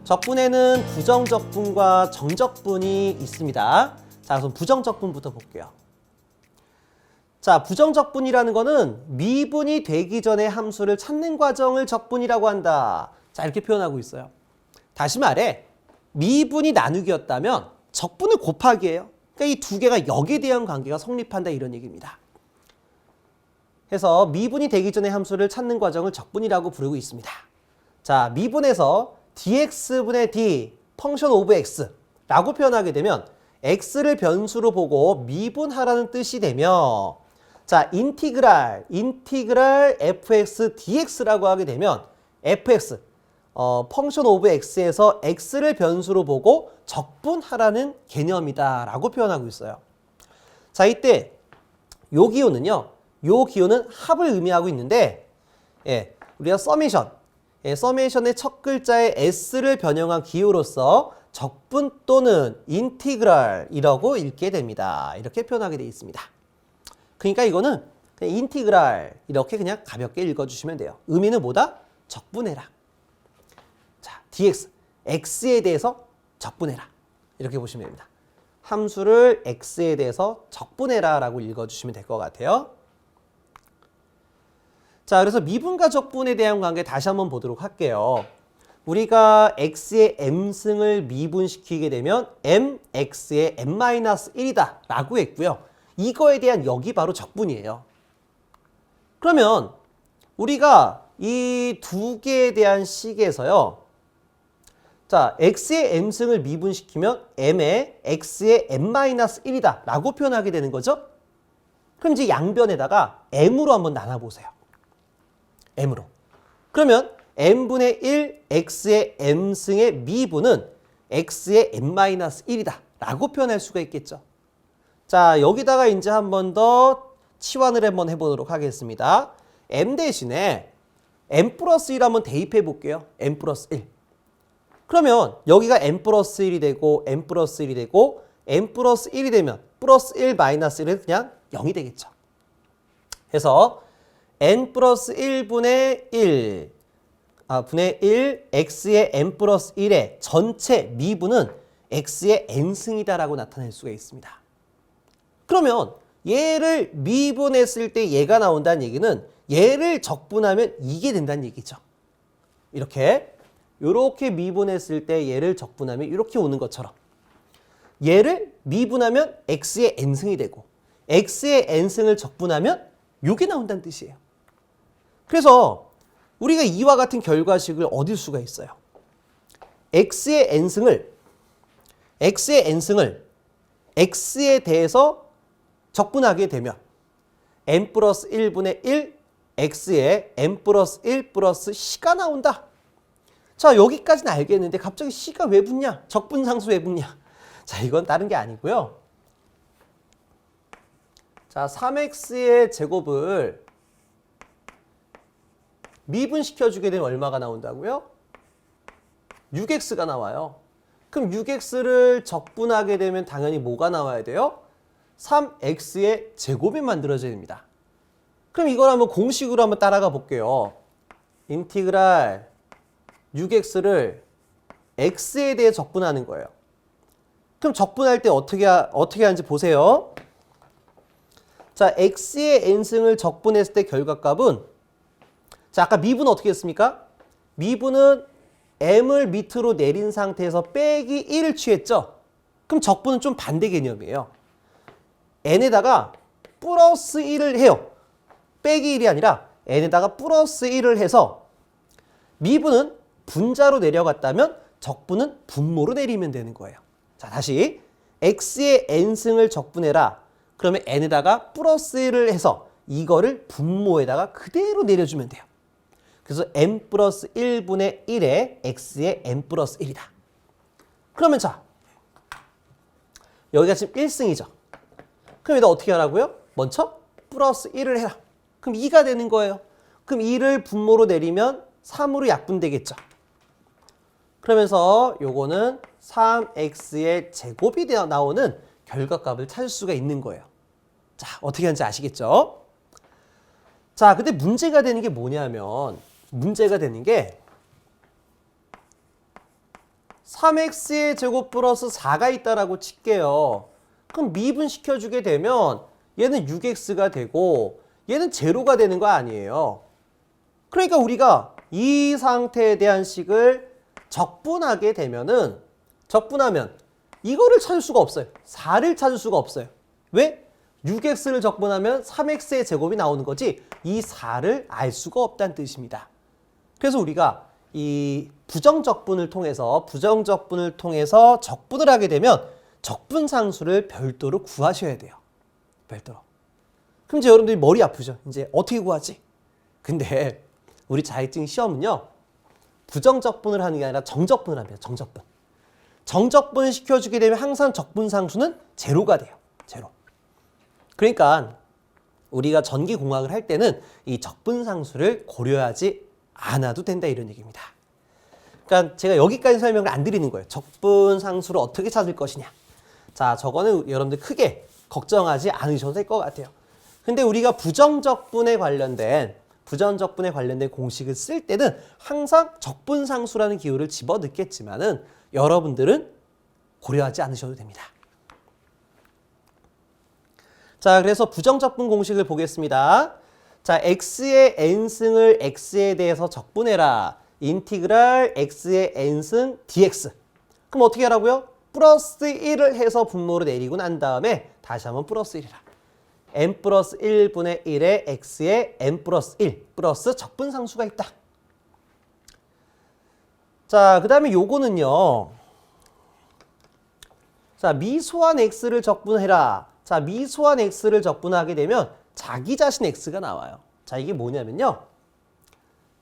적분에는 부정적분과 정적분이 있습니다. 자, 그럼 부정적분부터 볼게요. 자, 부정적분이라는 거는 미분이 되기 전에 함수를 찾는 과정을 적분이라고 한다. 자, 이렇게 표현하고 있어요. 다시 말해, 미분이 나누기였다면 적분은 곱하기예요. 그러니까 이 두 개가 역에 대한 관계가 성립한다 이런 얘기입니다. 해서 미분이 되기 전에 함수를 찾는 과정을 적분이라고 부르고 있습니다. 자, 미분에서 dx분의 d 펑션 오브 x라고 표현하게 되면 x를 변수로 보고 미분하라는 뜻이 되며, 자, 인티그랄 fx dx라고 하게 되면 fx 펑션 오브 x에서 x를 변수로 보고 적분하라는 개념이다 라고 표현하고 있어요. 자, 이때 요 기호는요, 요 기호는 합을 의미하고 있는데, 우리가 서메이션의 첫 글자에 s를 변형한 기호로서 적분 또는 인티그랄이라고 읽게 됩니다. 이렇게 표현하게 되어 있습니다. 그러니까 이거는 그냥 인티그랄 이렇게 그냥 가볍게 읽어주시면 돼요. 의미는 뭐다? 적분해라. 자, dx, x에 대해서 적분해라. 이렇게 보시면 됩니다. 함수를 x에 대해서 적분해라 라고 읽어주시면 될 것 같아요. 자, 그래서 미분과 적분에 대한 관계 다시 한번 보도록 할게요. 우리가 x의 m승을 미분시키게 되면 mx의 m-1이다 라고 했고요. 이거에 대한 역이 바로 적분이에요. 그러면 우리가 이 두 개에 대한 식에서요, 자, x의 m승을 미분시키면 m의 x의 m-1이다 라고 표현하게 되는 거죠. 그럼 이제 양변에다가 m으로 한번 나눠보세요. m으로. 그러면 m분의 1 x의 m승의 미분은 x의 m-1이다 라고 표현할 수가 있겠죠. 자, 여기다가 이제 한 번 더 치환을 한번 해보도록 하겠습니다. m 대신에 m 플러스 1 한번 대입해 볼게요. m 플러스 1. 그러면 여기가 m 플러스 1이 되고 m 플러스 1이 되고 m 플러스 1이 되면 플러스 1 마이너스 1은 그냥 0이 되겠죠. 해서 n 플러스 1분의 1 분의 1 x의 n 플러스 1의 전체 미분은 x의 n승이다 라고 나타낼 수가 있습니다. 그러면 얘를 미분했을 때 얘가 나온다는 얘기는 얘를 적분하면 이게 된다는 얘기죠. 이렇게 미분했을 때 얘를 적분하면 이렇게 오는 것처럼 얘를 미분하면 x의 n승이 되고 x의 n승을 적분하면 이게 나온다는 뜻이에요. 그래서 우리가 이와 같은 결과식을 얻을 수가 있어요. x의 n승을 x에 대해서 적분하게 되면 n 플러스 1분의 1 x에 n 플러스 1 플러스 c가 나온다. 자, 여기까지는 알겠는데 갑자기 c가 왜 붙냐? 적분상수 왜 붙냐? 자, 이건 다른 게 아니고요. 자, 3x의 제곱을 미분시켜주게 되면 얼마가 나온다고요? 6x가 나와요. 그럼 6x를 적분하게 되면 당연히 뭐가 나와야 돼요? 3x의 제곱이 만들어져야 됩니다. 그럼 이걸 한번 공식으로 한번 따라가 볼게요. 인티그랄 6x를 x에 대해 적분하는 거예요. 그럼 적분할 때 어떻게 하는지 보세요. 자, x의 n승을 적분했을 때 결과값은, 자, 아까 미분은 어떻게 했습니까? 미분은 m을 밑으로 내린 상태에서 빼기 1을 취했죠? 그럼 적분은 좀 반대 개념이에요. n에다가 플러스 1을 해요. 빼기 1이 아니라 n에다가 플러스 1을 해서 미분은 분자로 내려갔다면 적분은 분모로 내리면 되는 거예요. 자, 다시 x의 n승을 적분해라. 그러면 n에다가 플러스 1을 해서 이거를 분모에다가 그대로 내려주면 돼요. 그래서 n 플러스 1분의 1에 x의 n 플러스 1이다. 그러면 자, 여기가 지금 1승이죠. 그럼 여기다 어떻게 하라고요? 먼저 플러스 1을 해라. 그럼 2가 되는 거예요. 그럼 2를 분모로 내리면 3으로 약분되겠죠. 그러면서 요거는 3x의 제곱이 나오는 결과값을 찾을 수가 있는 거예요. 자, 어떻게 하는지 아시겠죠? 자, 근데 문제가 되는 게 뭐냐면, 문제가 되는 게 3x의 제곱 플러스 4가 있다라고 칠게요. 그럼 미분시켜주게 되면 얘는 6x가 되고 얘는 제로가 되는 거 아니에요. 그러니까 우리가 이 상태에 대한 식을 적분하게 되면은 적분하면 이거를 찾을 수가 없어요. 4를 찾을 수가 없어요. 왜? 6x를 적분하면 3x의 제곱이 나오는 거지 이 4를 알 수가 없다는 뜻입니다. 그래서 우리가 이 부정적분을 통해서 적분을 하게 되면 적분상수를 별도로 구하셔야 돼요. 별도로. 그럼 이제 여러분들이 머리 아프죠. 이제 어떻게 구하지? 근데 우리 자격증 시험은요. 부정적분을 하는 게 아니라 정적분을 합니다. 정적분. 정적분을 시켜주게 되면 항상 적분상수는 제로가 돼요. 제로. 그러니까 우리가 전기공학을 할 때는 이 적분상수를 고려하지 않아도 된다 이런 얘기입니다. 그러니까 제가 여기까지 설명을 안 드리는 거예요. 적분상수를 어떻게 찾을 것이냐. 자, 저거는 여러분들 크게 걱정하지 않으셔도 될 것 같아요. 근데 우리가 부정적분에 관련된 공식을 쓸 때는 항상 적분상수라는 기호를 집어넣겠지만은 여러분들은 고려하지 않으셔도 됩니다. 자, 그래서 부정적분 공식을 보겠습니다. 자, x의 n승을 x에 대해서 적분해라. 인티그랄 x의 n승 dx. 그럼 어떻게 하라고요? 플러스 1을 해서 분모로 내리고 난 다음에 다시 한번 플러스 1이라. n 플러스 1분의 1에 x에 n 플러스 1 플러스 적분상수가 있다. 자, 그 다음에 요거는요. 자, 미소한 x를 적분해라. 자, 미소한 x를 적분하게 되면 자기 자신 x가 나와요. 자, 이게 뭐냐면요.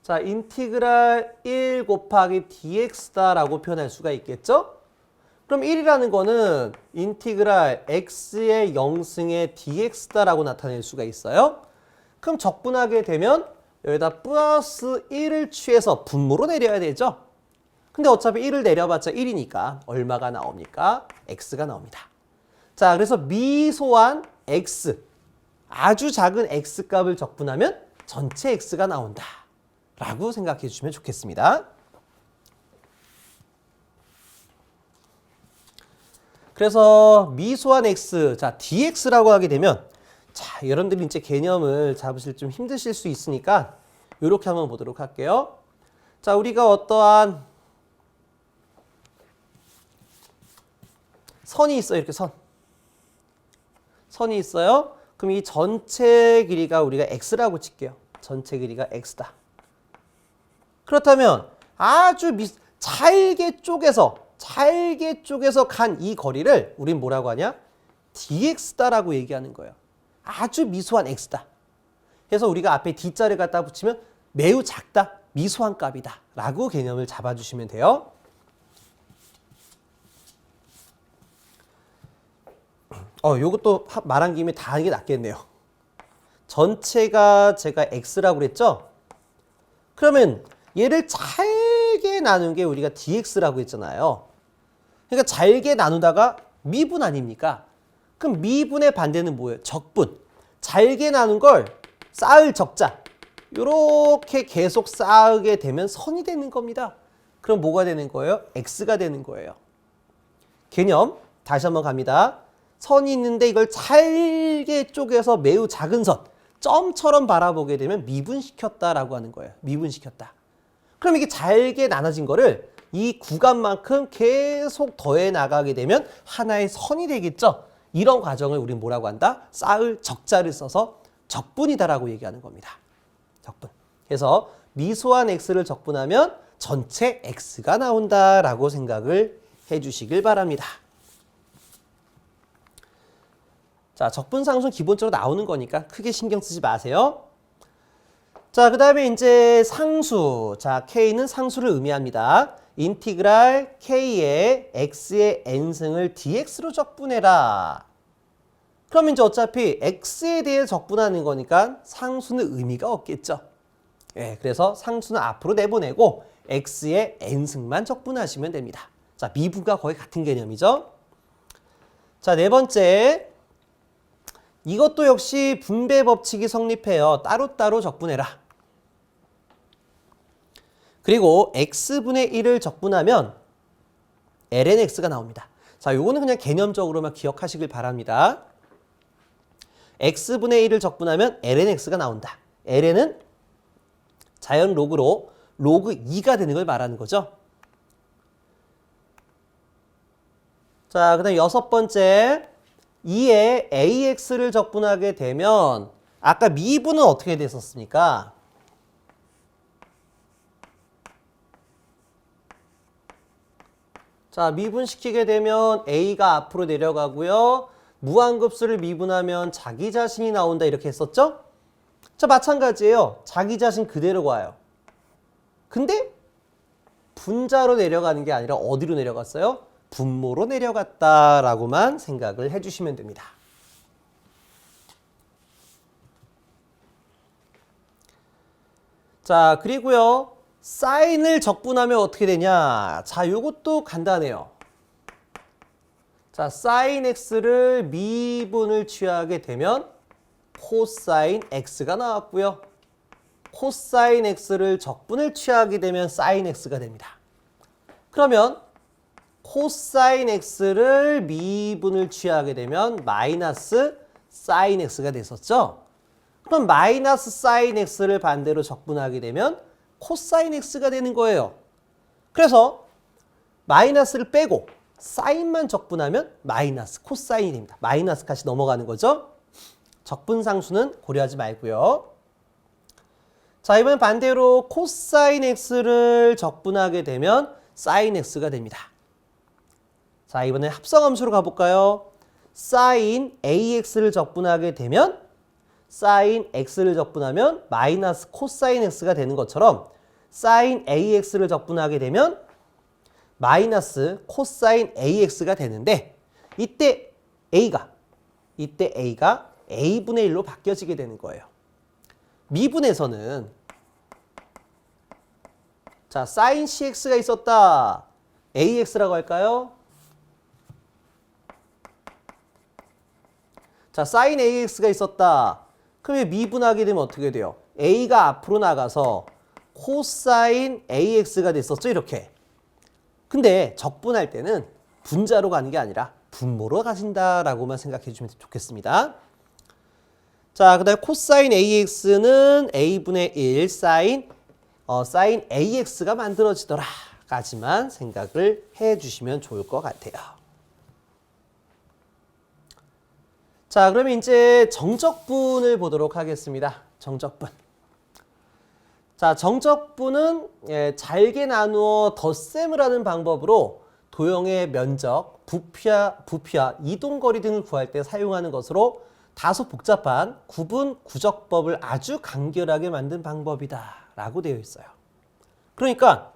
자, 인티그랄 1 곱하기 dx다라고 표현할 수가 있겠죠? 그럼 1이라는 거는 인티그랄 x의 0승의 dx다라고 나타낼 수가 있어요. 그럼 적분하게 되면 여기다 플러스 1을 취해서 분모로 내려야 되죠. 근데 어차피 1을 내려봤자 1이니까 얼마가 나옵니까? x가 나옵니다. 자, 그래서 미소한 x, 아주 작은 x 값을 적분하면 전체 x가 나온다 라고 생각해 주시면 좋겠습니다. 그래서 미소한 x, 자, dx라고 하게 되면, 자, 여러분들이 이제 개념을 잡으실 좀 힘드실 수 있으니까 이렇게 한번 보도록 할게요. 자, 우리가 어떠한 선이 있어요. 이렇게 선이 있어요. 그럼 이 전체 길이가 우리가 x라고 칠게요. 전체 길이가 x다. 그렇다면 아주 잘게 쪼개서 간 이 거리를 우린 뭐라고 하냐? dx다라고 얘기하는 거예요. 아주 미소한 x다. 그래서 우리가 앞에 d자를 갖다 붙이면 매우 작다, 미소한 값이다 라고 개념을 잡아주시면 돼요. 요것도 말한 김에 다 하는 게 낫겠네요. 전체가 제가 x라고 그랬죠? 그러면 얘를 잘게 나눈 게 우리가 dx라고 했잖아요. 그러니까 잘게 나누다가 미분 아닙니까? 그럼 미분의 반대는 뭐예요? 적분. 잘게 나눈 걸 쌓을 적자. 이렇게 계속 쌓게 되면 선이 되는 겁니다. 그럼 뭐가 되는 거예요? x가 되는 거예요. 개념 다시 한번 갑니다. 선이 있는데 이걸 잘게 쪼개서 매우 작은 선, 점처럼 바라보게 되면 미분시켰다라고 하는 거예요. 미분시켰다. 그럼 이게 잘게 나눠진 거를 이 구간만큼 계속 더해 나가게 되면 하나의 선이 되겠죠. 이런 과정을 우리는 뭐라고 한다? 쌓을 적자를 써서 적분이다라고 얘기하는 겁니다. 적분. 그래서 미소한 x를 적분하면 전체 x가 나온다라고 생각을 해주시길 바랍니다. 자, 적분상수는 기본적으로 나오는 거니까 크게 신경 쓰지 마세요. 자, 그 다음에 이제 상수. 자, k는 상수를 의미합니다. 인티그랄 k의 x의 n승을 dx로 적분해라. 그럼 이제 어차피 x에 대해 적분하는 거니까 상수는 의미가 없겠죠. 예, 그래서 상수는 앞으로 내보내고 x의 n승만 적분하시면 됩니다. 자, 미분과 거의 같은 개념이죠. 자, 네 번째. 이것도 역시 분배 법칙이 성립해요. 따로따로 적분해라. 그리고 x분의 1을 적분하면 ln x가 나옵니다. 자, 요거는 그냥 개념적으로만 기억하시길 바랍니다. x분의 1을 적분하면 ln x가 나온다. ln은 자연 로그로 로그 2가 되는 걸 말하는 거죠. 자, 그 다음 여섯 번째, 2에 ax를 적분하게 되면 아까 미분은 어떻게 됐었습니까? 자, 미분시키게 되면 a가 앞으로 내려가고요. 무한급수를 미분하면 자기 자신이 나온다 이렇게 했었죠? 자, 마찬가지예요. 자기 자신 그대로 와요. 근데 분자로 내려가는 게 아니라 어디로 내려갔어요? 분모로 내려갔다라고만 생각을 해주시면 됩니다. 자, 그리고요. 사인을 적분하면 어떻게 되냐? 자, 요것도 간단해요. 자, 사인 x를 미분을 취하게 되면 코사인 x가 나왔고요. 코사인 x를 적분을 취하게 되면 사인 x가 됩니다. 그러면 코사인 x를 미분을 취하게 되면 마이너스 사인 x가 됐었죠? 그럼 마이너스 사인 x를 반대로 적분하게 되면 코사인 x가 되는 거예요. 그래서 마이너스를 빼고 사인만 적분하면 마이너스 코사인이 됩니다. 마이너스 값이 넘어가는 거죠. 적분상수는 고려하지 말고요. 자, 이번엔 반대로 코사인 x를 적분하게 되면 사인 x가 됩니다. 자, 이번엔 합성함수로 가볼까요? 사인 ax를 적분하게 되면 사인 x를 적분하면 마이너스 코사인 x가 되는 것처럼 사인 ax를 적분하게 되면 마이너스 코사인 ax가 되는데 이때 a가 a분의 1로 바뀌어지게 되는 거예요. 미분에서는 자, 사인 cx가 있었다. ax라고 할까요? 자, 사인 ax가 있었다. 그러면 미분하게 되면 어떻게 돼요? a가 앞으로 나가서 코사인 ax가 됐었죠, 이렇게. 근데 적분할 때는 분자로 가는 게 아니라 분모로 가신다라고만 생각해 주시면 좋겠습니다. 자, 그 다음에 코사인 ax는 a분의 1 사인 ax가 만들어지더라 까지만 생각을 해 주시면 좋을 것 같아요. 자, 그러면 이제 정적분을 보도록 하겠습니다. 정적분. 자, 정적분은 잘게 나누어 덧셈을 하는 방법으로 도형의 면적, 부피와 이동거리 등을 구할 때 사용하는 것으로 다소 복잡한 구분 구적법을 아주 간결하게 만든 방법이다 라고 되어 있어요. 그러니까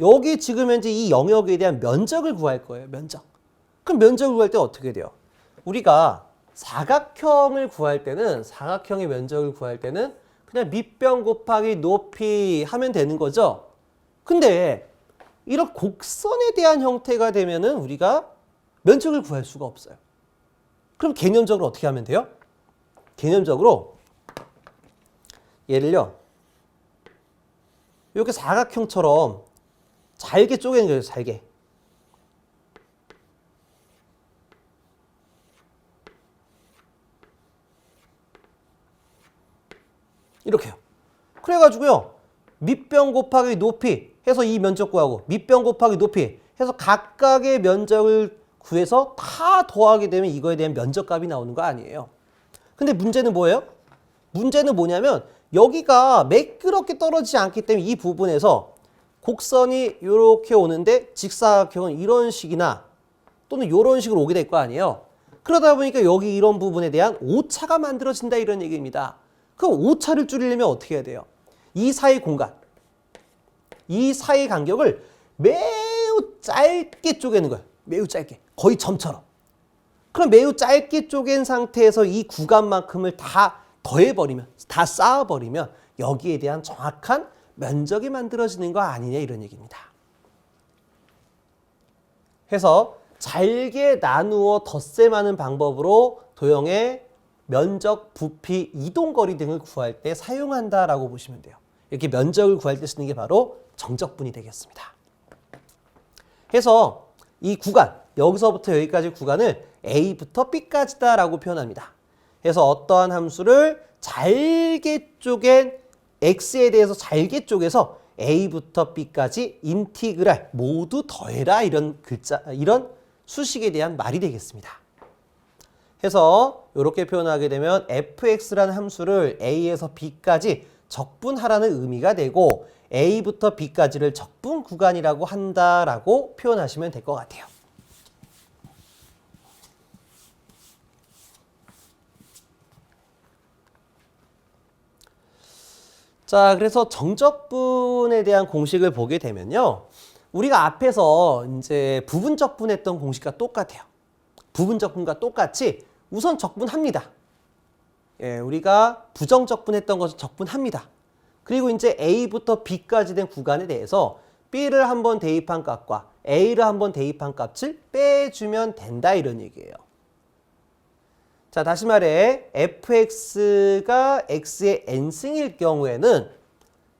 여기 지금 현재 이 영역에 대한 면적을 구할 거예요. 면적. 그럼 면적을 구할 때 어떻게 돼요? 우리가 사각형을 구할 때는 사각형의 면적을 구할 때는 그냥 밑변 곱하기 높이 하면 되는 거죠. 근데 이런 곡선에 대한 형태가 되면은 우리가 면적을 구할 수가 없어요. 그럼 개념적으로 어떻게 하면 돼요? 개념적으로 얘를요. 이렇게 사각형처럼 잘게 쪼개는 거예요. 잘게. 이렇게요. 그래가지고요. 밑변 곱하기 높이 해서 이 면적 구하고 밑변 곱하기 높이 해서 각각의 면적을 구해서 다 더하게 되면 이거에 대한 면적값이 나오는 거 아니에요. 근데 문제는 뭐예요? 문제는 뭐냐면 여기가 매끄럽게 떨어지지 않기 때문에 이 부분에서 곡선이 이렇게 오는데 직사각형은 이런 식이나 또는 이런 식으로 오게 될 거 아니에요. 그러다 보니까 여기 이런 부분에 대한 오차가 만들어진다 이런 얘기입니다. 그럼 오차를 줄이려면 어떻게 해야 돼요? 이 사이 공간, 이 사이 간격을 매우 짧게 쪼개는 거예요. 매우 짧게. 거의 점처럼. 그럼 매우 짧게 쪼갠 상태에서 이 구간만큼을 다 더해버리면, 다 쌓아버리면 여기에 대한 정확한 면적이 만들어지는 거 아니냐 이런 얘기입니다. 해서 잘게 나누어 덧셈하는 방법으로 도형의 면적, 부피, 이동거리 등을 구할 때 사용한다라고 보시면 돼요. 이렇게 면적을 구할 때 쓰는 게 바로 정적분이 되겠습니다. 해서 이 구간, 여기서부터 여기까지 구간을 A부터 B까지다라고 표현합니다. 그래서 어떠한 함수를 잘게 쪼갠 X에 대해서 잘게 쪼개서 A부터 B까지 인티그랄 모두 더해라 이런 글자, 이런 수식에 대한 말이 되겠습니다. 해서 이렇게 표현하게 되면 fx라는 함수를 a에서 b까지 적분하라는 의미가 되고 a부터 b까지를 적분 구간이라고 한다라고 표현하시면 될 것 같아요. 자, 그래서 정적분에 대한 공식을 보게 되면요. 우리가 앞에서 이제 부분적분했던 공식과 똑같아요. 부분적분과 똑같이 우선 적분합니다. 예, 우리가 부정적분했던 것을 적분합니다. 그리고 이제 A부터 B까지 된 구간에 대해서 B를 한번 대입한 값과 A를 한번 대입한 값을 빼주면 된다 이런 얘기예요. 자, 다시 말해 fx가 x의 n승일 경우에는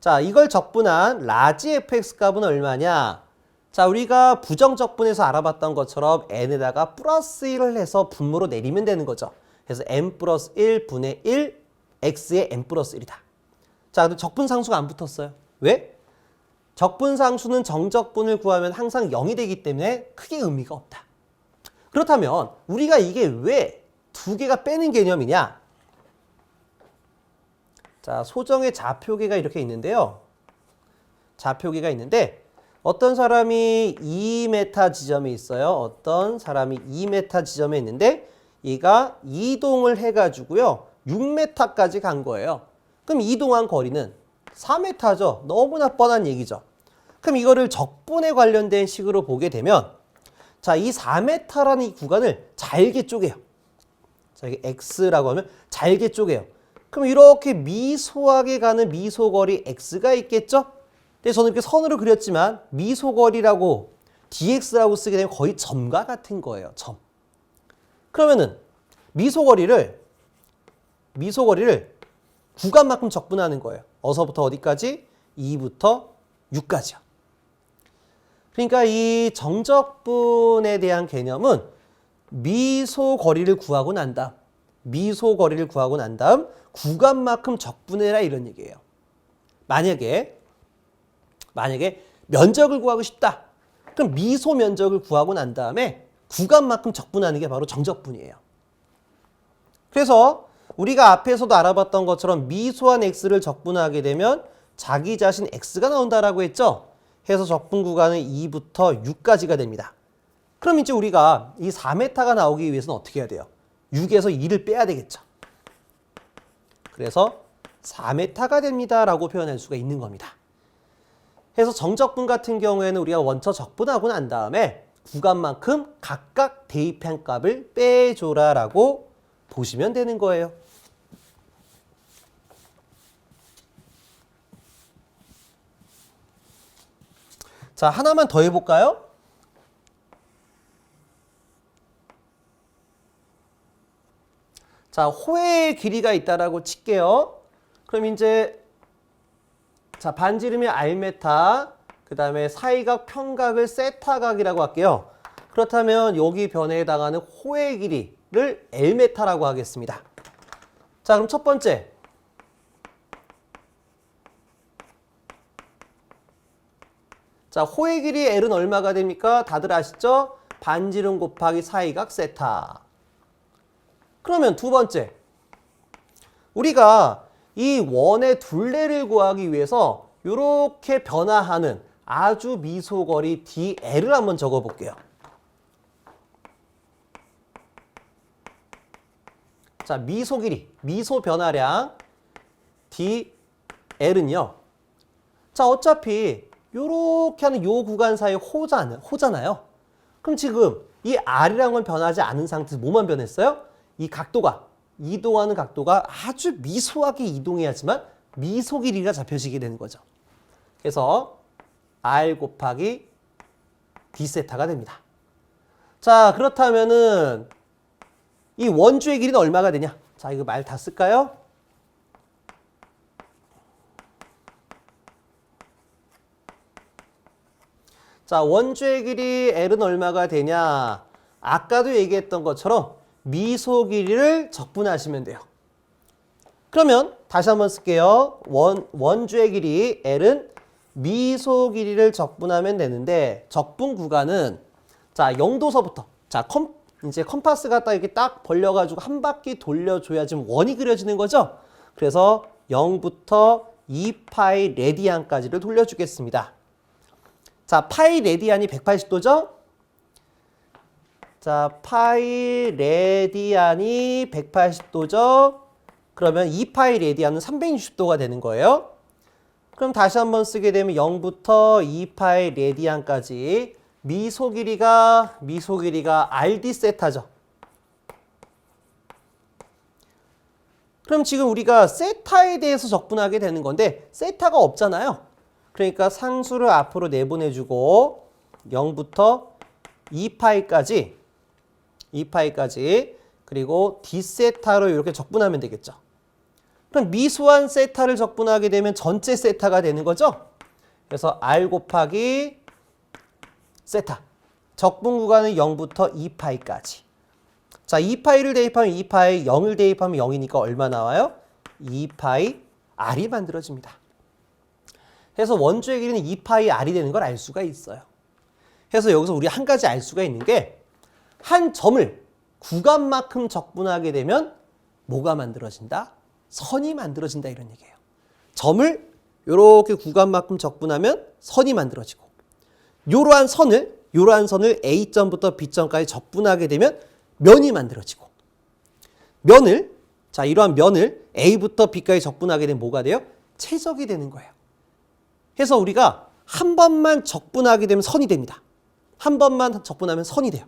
자, 이걸 적분한 라지 fx 값은 얼마냐? 자, 우리가 부정적분에서 알아봤던 것처럼 n에다가 플러스 1을 해서 분모로 내리면 되는 거죠. 그래서 n 플러스 1 분의 1 x의 n 플러스 1이다. 자, 근데 적분상수가 안 붙었어요. 왜? 적분상수는 정적분을 구하면 항상 0이 되기 때문에 크게 의미가 없다. 그렇다면 우리가 이게 왜 두 개가 빼는 개념이냐? 자, 소정의 좌표계가 이렇게 있는데요. 좌표계가 있는데 어떤 사람이 2m 지점에 있어요. 어떤 사람이 2m 지점에 있는데 얘가 이동을 해가지고요. 6m까지 간 거예요. 그럼 이동한 거리는 4m죠. 너무나 뻔한 얘기죠. 그럼 이거를 적분에 관련된 식으로 보게 되면 자, 이 4m라는 이 구간을 잘게 쪼개요. 자, 이게 x라고 하면 잘게 쪼개요. 그럼 이렇게 미소하게 가는 미소거리 x가 있겠죠? 근데 저는 이렇게 선으로 그렸지만 미소거리라고 dx라고 쓰게 되면 거의 점과 같은 거예요. 점. 그러면은 미소거리를 구간만큼 적분하는 거예요. 어서부터 어디까지? 2부터 6까지요. 그러니까 이 정적분에 대한 개념은 미소거리를 구하고 난 다음 구간만큼 적분해라 이런 얘기예요. 만약에 면적을 구하고 싶다. 그럼 미소 면적을 구하고 난 다음에 구간만큼 적분하는 게 바로 정적분이에요. 그래서 우리가 앞에서도 알아봤던 것처럼 미소한 x를 적분하게 되면 자기 자신 x가 나온다라고 했죠. 해서 적분 구간은 2부터 6까지가 됩니다. 그럼 이제 우리가 이 4m가 나오기 위해서는 어떻게 해야 돼요? 6에서 2를 빼야 되겠죠. 그래서 4m가 됩니다 라고 표현할 수가 있는 겁니다. 그래서 정적분 같은 경우에는 우리가 원처 적분하고 난 다음에 구간만큼 각각 대입한 값을 빼줘라 라고 보시면 되는 거예요. 자, 하나만 더 해볼까요? 자, 호의 길이가 있다라고 칠게요. 그럼 이제 자, 반지름이 R메타, 그 다음에 사이각 평각을 세타각이라고 할게요. 그렇다면 여기 변에 해당하는 호의 길이를 L메타라고 하겠습니다. 자, 그럼 첫 번째. 자, 호의 길이 L은 얼마가 됩니까? 다들 아시죠? 반지름 곱하기 사이각 세타. 그러면 두 번째. 우리가 이 원의 둘레를 구하기 위해서 이렇게 변화하는 아주 미소거리 DL을 한번 적어볼게요. 자, 미소 길이, 미소 변화량 DL은요. 자, 어차피 이렇게 하는 요 구간 사이 호잖아요. 그럼 지금 이 R이라는 건 변하지 않은 상태에서 뭐만 변했어요? 이 각도가, 이동하는 각도가 아주 미소하게 이동해야지만 미소 길이가 잡혀지게 되는 거죠. 그래서 R 곱하기 D세타가 됩니다. 자, 그렇다면은 이 원주의 길이는 얼마가 되냐? 자, 이거 말 다 쓸까요? 자, 원주의 길이 L은 얼마가 되냐? 아까도 얘기했던 것처럼 미소 길이를 적분하시면 돼요. 그러면 다시 한번 쓸게요. 원주의 길이 L은 미소 길이를 적분하면 되는데 적분 구간은 자, 0도서부터 자, 이제 컴파스가 딱 이렇게 딱 벌려가지고 한 바퀴 돌려줘야 지금 원이 그려지는 거죠. 그래서 0부터 2파이 레디안까지를 돌려주겠습니다. 자, 파이 레디안이 180도죠? 자, 파이 레디안이 180도죠? 그러면 2파이 레디안은 360도가 되는 거예요. 그럼 다시 한번 쓰게 되면 0부터 2파이 레디안까지 미소 길이가 RD 세타죠. 그럼 지금 우리가 세타에 대해서 적분하게 되는 건데 세타가 없잖아요. 그러니까 상수를 앞으로 내보내주고 0부터 2파이까지 그리고 D세타로 이렇게 적분하면 되겠죠. 그럼 미소한 세타를 적분하게 되면 전체 세타가 되는 거죠. 그래서 R 곱하기 세타. 적분 구간은 0부터 2파이까지. 자, 2파이를 대입하면 2파이, 0을 대입하면 0이니까 얼마 나와요? 2파이 R이 만들어집니다. 그래서 원주의 길이는 2파이 R이 되는 걸 알 수가 있어요. 그래서 여기서 우리 한 가지 알 수가 있는 게 한 점을 구간만큼 적분하게 되면 뭐가 만들어진다? 선이 만들어진다 이런 얘기예요. 점을 이렇게 구간만큼 적분하면 선이 만들어지고 이러한 선을 A점부터 B점까지 적분하게 되면 면이 만들어지고 이러한 면을 A부터 B까지 적분하게 되면 뭐가 돼요? 최적이 되는 거예요. 그래서 우리가 한 번만 적분하게 되면 선이 됩니다. 한 번만 적분하면 선이 돼요.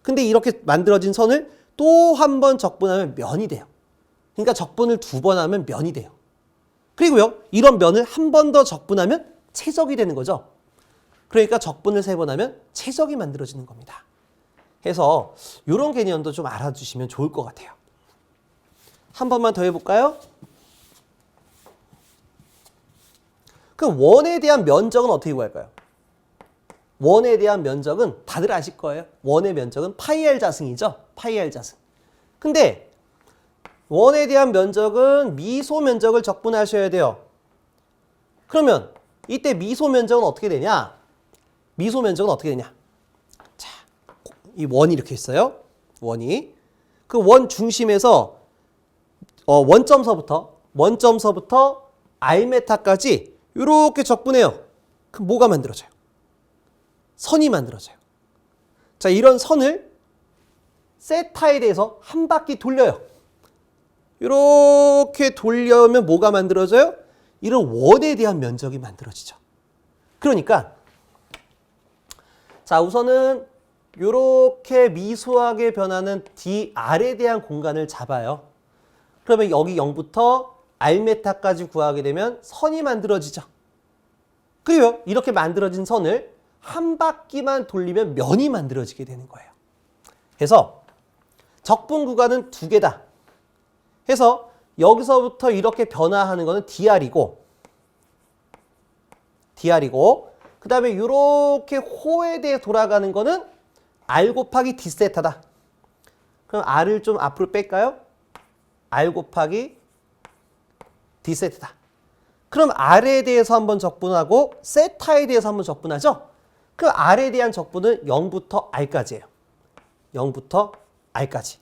근데 이렇게 만들어진 선을 또 한 번 적분하면 면이 돼요. 그러니까 적분을 2번 하면 면이 돼요. 그리고요, 이런 면을 한 번 더 적분하면 최적이 되는 거죠. 그러니까 적분을 3번 하면 최적이 만들어지는 겁니다. 해서 이런 개념도 좀 알아주시면 좋을 것 같아요. 한 번만 더 해볼까요? 그럼 원에 대한 면적은 어떻게 구할까요? 원에 대한 면적은 다들 아실 거예요. 원의 면적은 파이 R 자승이죠. 파이 R 자승. 근데 원에 대한 면적은 미소 면적을 적분하셔야 돼요. 그러면 이때 미소 면적은 어떻게 되냐? 자, 이 원이 이렇게 있어요. 원이. 그 원 중심에서 원점서부터 R메타까지 이렇게 적분해요. 그럼 뭐가 만들어져요? 선이 만들어져요. 자, 이런 선을 세타에 대해서 한 바퀴 돌려요. 이렇게 돌려면 뭐가 만들어져요? 이런 원에 대한 면적이 만들어지죠. 그러니까 자, 우선은 이렇게 미소하게 변하는 DR에 대한 공간을 잡아요. 그러면 여기 0부터 R메타까지 구하게 되면 선이 만들어지죠. 그리고 이렇게 만들어진 선을 한 바퀴만 돌리면 면이 만들어지게 되는 거예요. 그래서 적분 구간은 2개다. 해서 여기서부터 이렇게 변화하는 거는 DR이고 그 다음에 이렇게 호에 대해 돌아가는 거는 R 곱하기 D세타다. 그럼 R을 좀 앞으로 뺄까요? R 곱하기 D세타다. 그럼 R에 대해서 한번 적분하고 세타에 대해서 한번 적분하죠? 그 R에 대한 적분은 0부터 R까지예요. 0부터 R까지.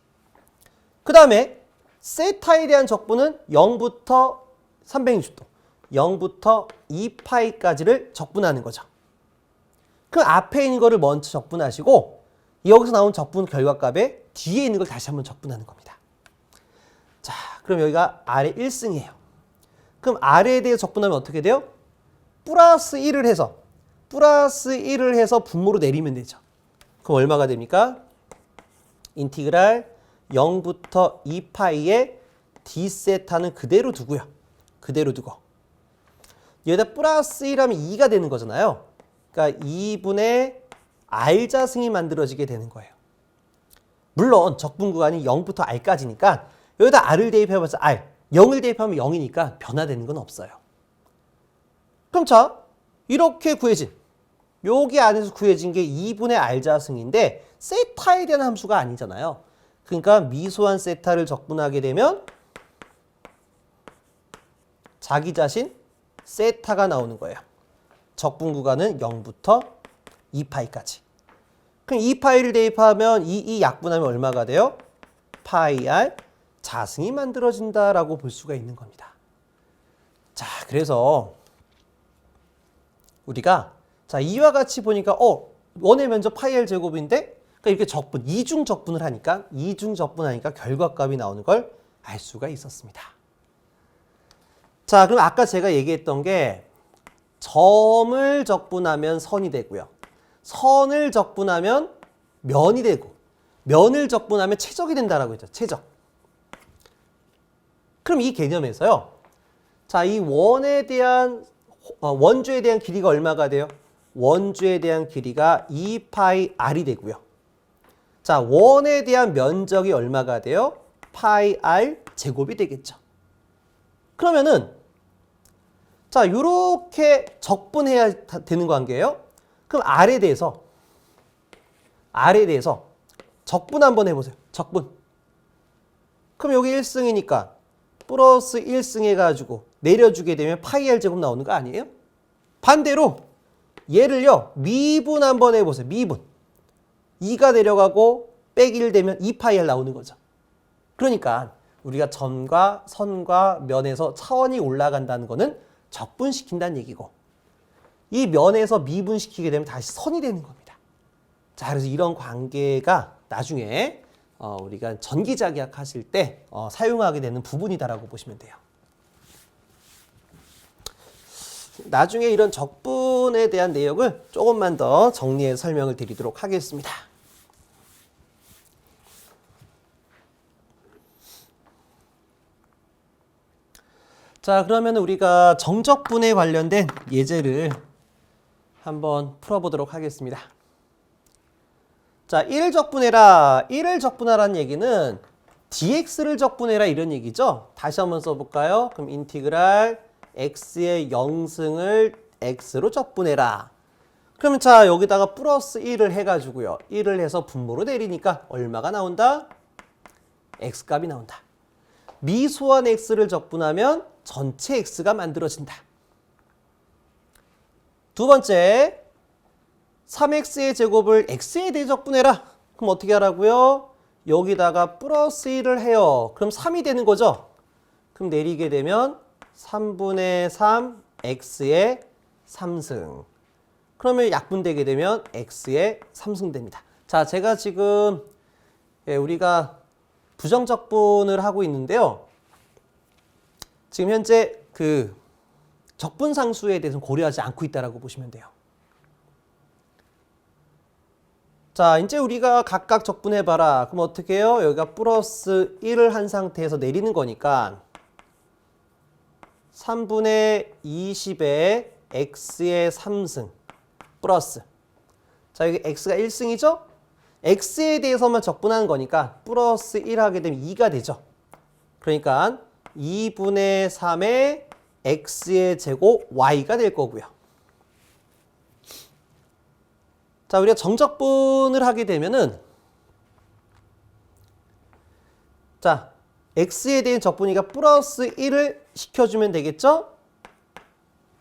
그 다음에 세타에 대한 적분은 0부터 360도, 0부터 2파이까지를 적분하는 거죠. 그 앞에 있는 거를 먼저 적분하시고 여기서 나온 적분 결과값에 뒤에 있는 걸 다시 한번 적분하는 겁니다. 자, 그럼 여기가 R의 1승이에요. 그럼 R에 대해 적분하면 어떻게 돼요? 플러스 1을 해서 분모로 내리면 되죠. 그럼 얼마가 됩니까? 인티그랄 0부터 2파이의 D세타는 그대로 두고요. 그대로 두고. 여기다 플러스 1하면 2가 되는 거잖아요. 그러니까 2분의 R자승이 만들어지게 되는 거예요. 물론 적분 구간이 0부터 R까지니까 여기다 R을 대입해봐서 R, 0을 대입하면 0이니까 변화되는 건 없어요. 그럼 자, 이렇게 구해진 여기 안에서 구해진 게 2분의 r 자승인데 세타에 대한 함수가 아니잖아요. 그러니까 미소한 세타를 적분하게 되면 자기 자신 세타가 나오는 거예요. 적분 구간은 0부터 2파이까지. 그럼 2파이를 대입하면 이 약분하면 얼마가 돼요? 파이 r 자승이 만들어진다라고 볼 수가 있는 겁니다. 자, 그래서 우리가 자 이와 같이 보니까 원의 면적 파이 r 제곱인데 그러니까 이렇게 적분, 이중 적분을 하니까 결과값이 나오는 걸 알 수가 있었습니다. 자, 그럼 아까 제가 얘기했던 게 점을 적분하면 선이 되고요. 선을 적분하면 면이 되고 면을 적분하면 최적이 된다라고 했죠. 최적. 그럼 이 개념에서요. 자, 이 원에 대한 원주에 대한 길이가 얼마가 돼요? 원주에 대한 길이가 2파이 r이 되고요. 자, 원에 대한 면적이 얼마가 돼요? 파이 r 제곱이 되겠죠. 그러면은 자, 요렇게 적분해야 되는 관계예요. 그럼 r에 대해서 적분 한번 해보세요. 적분. 그럼 여기 1승이니까 플러스 1승 해가지고 내려주게 되면 파이 r 제곱 나오는 거 아니에요? 반대로 얘를요 미분 한번 해보세요. 미분. 2가 내려가고 빼기 1 되면 2파이 r 나오는 거죠. 그러니까 우리가 점과 선과 면에서 차원이 올라간다는 거는 적분시킨다는 얘기고 이 면에서 미분시키게 되면 다시 선이 되는 겁니다. 자, 그래서 이런 관계가 나중에 우리가 전기자기학 하실 때 사용하게 되는 부분이다라고 보시면 돼요. 나중에 이런 적분에 대한 내용을 조금만 더 정리해서 설명을 드리도록 하겠습니다. 자, 그러면 우리가 정적분에 관련된 예제를 한번 풀어보도록 하겠습니다. 자, 1을 적분해라. 1을 적분하라는 얘기는 dx를 적분해라 이런 얘기죠. 다시 한번 써볼까요? 그럼 인티그랄 x의 0승을 x로 적분해라. 그러면 자, 여기다가 플러스 1을 해가지고요. 1을 해서 분모로 내리니까 얼마가 나온다? x값이 나온다. 미소한 x를 적분하면 전체 x가 만들어진다. 두 번째, 3x의 제곱을 x에 대해 적분해라. 그럼 어떻게 하라고요? 여기다가 플러스 1을 해요. 그럼 3이 되는 거죠? 그럼 내리게 되면 3분의 3 x의 3승. 그러면 약분되게 되면 x의 3승 됩니다. 자, 제가 지금 우리가 부정적분을 하고 있는데요. 지금 현재 그 적분상수에 대해서는 고려하지 않고 있다라고 보시면 돼요. 자, 이제 우리가 각각 적분해봐라. 그럼 어떻게 해요? 여기가 플러스 1을 한 상태에서 내리는 거니까 3분의 20의 x의 3승 플러스 자, 여기 x가 1승이죠? x에 대해서만 적분하는 거니까 플러스 1 하게 되면 2가 되죠. 그러니까 2분의 3의 x의 제곱 y가 될 거고요. 자, 우리가 정적분을 하게 되면은 자, x에 대한 적분이가 플러스 1을 시켜주면 되겠죠?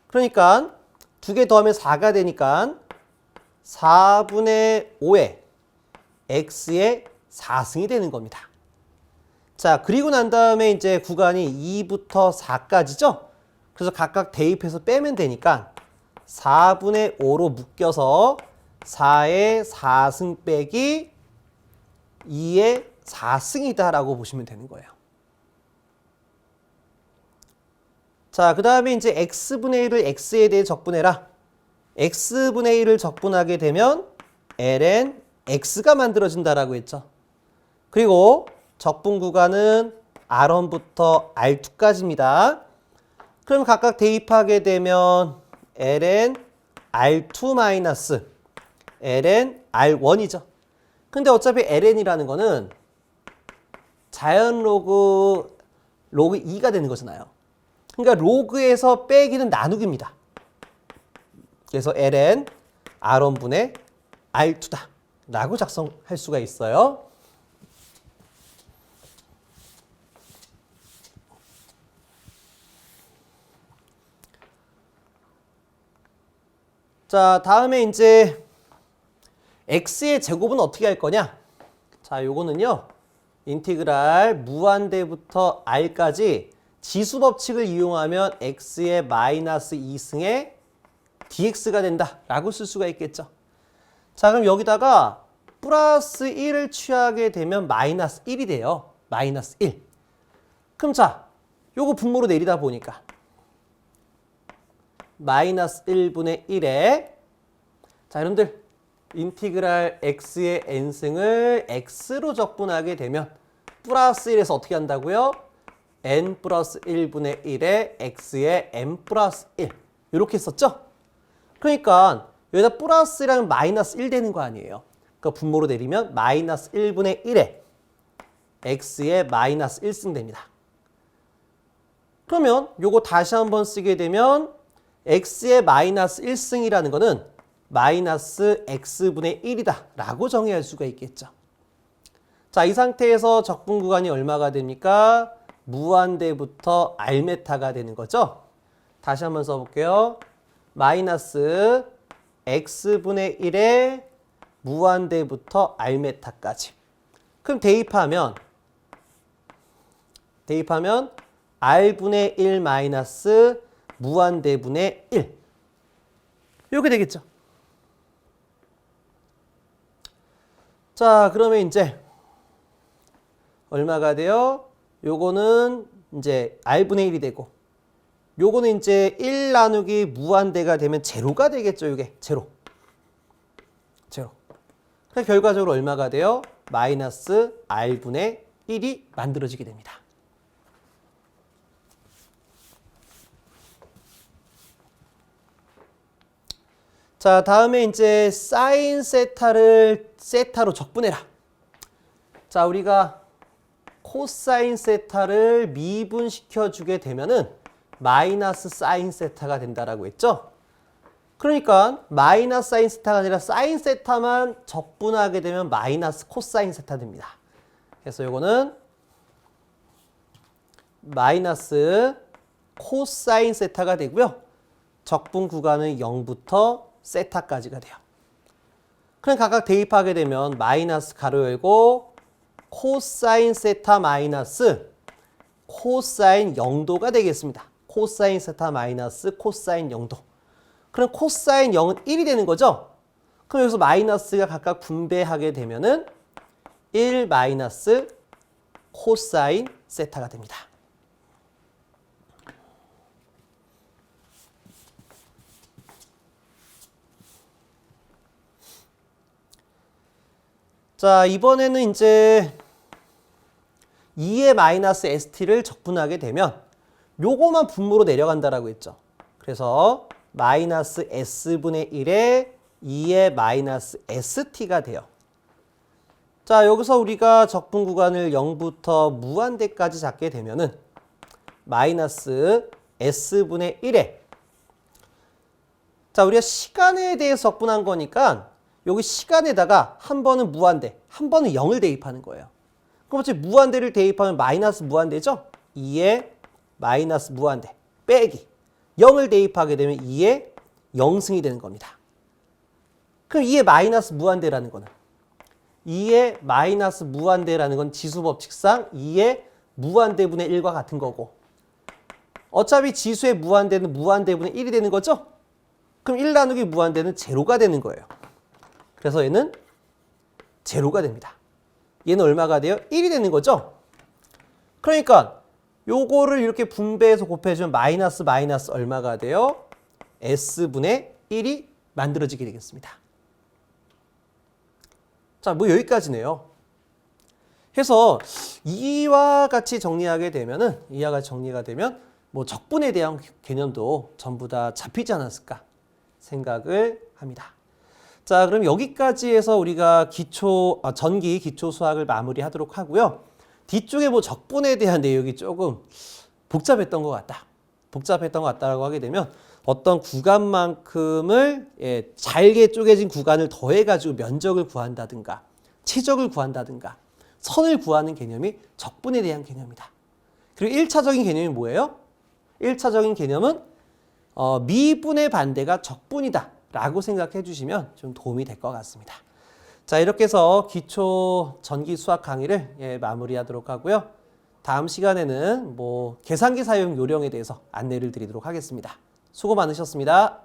그러니까 두 개 더하면 4가 되니까 4분의 5의 x의 4승이 되는 겁니다. 자, 그리고 난 다음에 이제 구간이 2부터 4까지죠? 그래서 각각 대입해서 빼면 되니까 4분의 5로 묶여서 4의 4승 빼기 2의 4승이다 라고 보시면 되는 거예요. 자, 그 다음에 이제 x분의 1을 x에 대해 적분해라. x분의 1을 적분하게 되면 ln x가 만들어진다라고 했죠. 그리고 적분 구간은 R1부터 R2까지입니다. 그럼 각각 대입하게 되면 ln R2 마이너스 ln R1이죠. 근데 어차피 ln이라는 거는 자연 로그 2가 되는 거잖아요. 그러니까 로그에서 빼기는 나누기입니다. 그래서 ln R1분의 R2다 라고 작성할 수가 있어요. 자, 다음에 이제 x의 제곱은 어떻게 할 거냐? 자, 요거는요. 인티그랄 무한대부터 r까지 지수 법칙을 이용하면 x의 마이너스 2승의 dx가 된다라고 쓸 수가 있겠죠. 자, 그럼 여기다가 플러스 1을 취하게 되면 마이너스 1이 돼요. 마이너스 1. 그럼 자, 요거 분모로 내리다 보니까 마이너스 1분의 1에 자, 여러분들 인티그랄 x의 n승을 x로 적분하게 되면 플러스 1에서 어떻게 한다고요? n 플러스 1분의 1에 x의 n 플러스 1 이렇게 썼죠? 그러니까 여기다 플러스 1하면 마이너스 1 되는 거 아니에요. 그러니까 분모로 내리면 마이너스 1분의 1에 x의 마이너스 1승 됩니다. 그러면 요거 다시 한번 쓰게 되면 x의 마이너스 1승이라는 거는 마이너스 x분의 1이다 라고 정의할 수가 있겠죠. 자, 이 상태에서 적분 구간이 얼마가 됩니까? 무한대부터 R메타가 되는 거죠. 다시 한번 써볼게요. 마이너스 x분의 1에 무한대부터 R메타까지. 그럼 대입하면 R분의 1 마이너스 무한대분의 1 이렇게 되겠죠. 자, 그러면 이제 얼마가 돼요? 요거는 이제 R분의 1이 되고 요거는 이제 1 나누기 무한대가 되면 제로가 되겠죠. 이게 제로. 그래서 결과적으로 얼마가 돼요? 마이너스 R분의 1이 만들어지게 됩니다. 자, 다음에 이제 사인 세타를 세타로 적분해라. 자, 우리가 코사인 세타를 미분시켜 주게 되면은 마이너스 사인 세타가 된다라고 했죠. 그러니까 마이너스 사인 세타가 아니라 사인 세타만 적분하게 되면 마이너스 코사인 세타 됩니다. 그래서 요거는 마이너스 코사인 세타가 되고요. 적분 구간은 0부터 세타까지가 돼요. 그럼 각각 대입하게 되면 마이너스 가로 열고 코사인 세타 마이너스 코사인 0도가 되겠습니다. 코사인 세타 마이너스 코사인 0도. 그럼 코사인 0은 1이 되는 거죠? 그럼 여기서 마이너스가 각각 분배하게 되면은 1 마이너스 코사인 세타가 됩니다. 자, 이번에는 이제 2의 마이너스 st를 적분하게 되면 요거만 분모로 내려간다라고 했죠. 그래서 마이너스 s분의 1에 2의 마이너스 st가 돼요. 자, 여기서 우리가 적분 구간을 0부터 무한대까지 잡게 되면은 마이너스 s분의 1에 자, 우리가 시간에 대해서 적분한 거니까 여기 시간에다가 한 번은 무한대, 한 번은 0을 대입하는 거예요. 그럼 어차피 무한대를 대입하면 마이너스 무한대죠? 2의 마이너스 무한대 빼기 0을 대입하게 되면 2의 0승이 되는 겁니다. 그럼 2의 마이너스 무한대라는 거는 2의 마이너스 무한대라는 건 지수법칙상 2의 무한대분의 1과 같은 거고 어차피 지수의 무한대는 무한대분의 1이 되는 거죠? 그럼 1 나누기 무한대는 제로가 되는 거예요. 그래서 얘는 제로가 됩니다. 얘는 얼마가 돼요? 1이 되는 거죠? 그러니까 요거를 이렇게 분배해서 곱해주면 마이너스 마이너스 얼마가 돼요? s분의 1이 만들어지게 되겠습니다. 자, 뭐 여기까지네요. 해서 이와 같이 정리하게 되면은 이와 같이 정리가 되면 뭐 적분에 대한 개념도 전부 다 잡히지 않았을까 생각을 합니다. 자, 그럼 여기까지 해서 우리가 전기 기초 수학을 마무리하도록 하고요. 뒤쪽에 뭐 적분에 대한 내용이 조금 복잡했던 것 같다라고 하게 되면 어떤 구간만큼을 잘게 쪼개진 구간을 더해가지고 면적을 구한다든가 최적을 구한다든가 선을 구하는 개념이 적분에 대한 개념이다. 그리고 1차적인 개념이 뭐예요? 1차적인 개념은 미분의 반대가 적분이다 라고 생각해 주시면 좀 도움이 될 것 같습니다. 자, 이렇게 해서 기초 전기 수학 강의를 마무리하도록 하고요. 다음 시간에는 계산기 사용 요령에 대해서 안내를 드리도록 하겠습니다. 수고 많으셨습니다.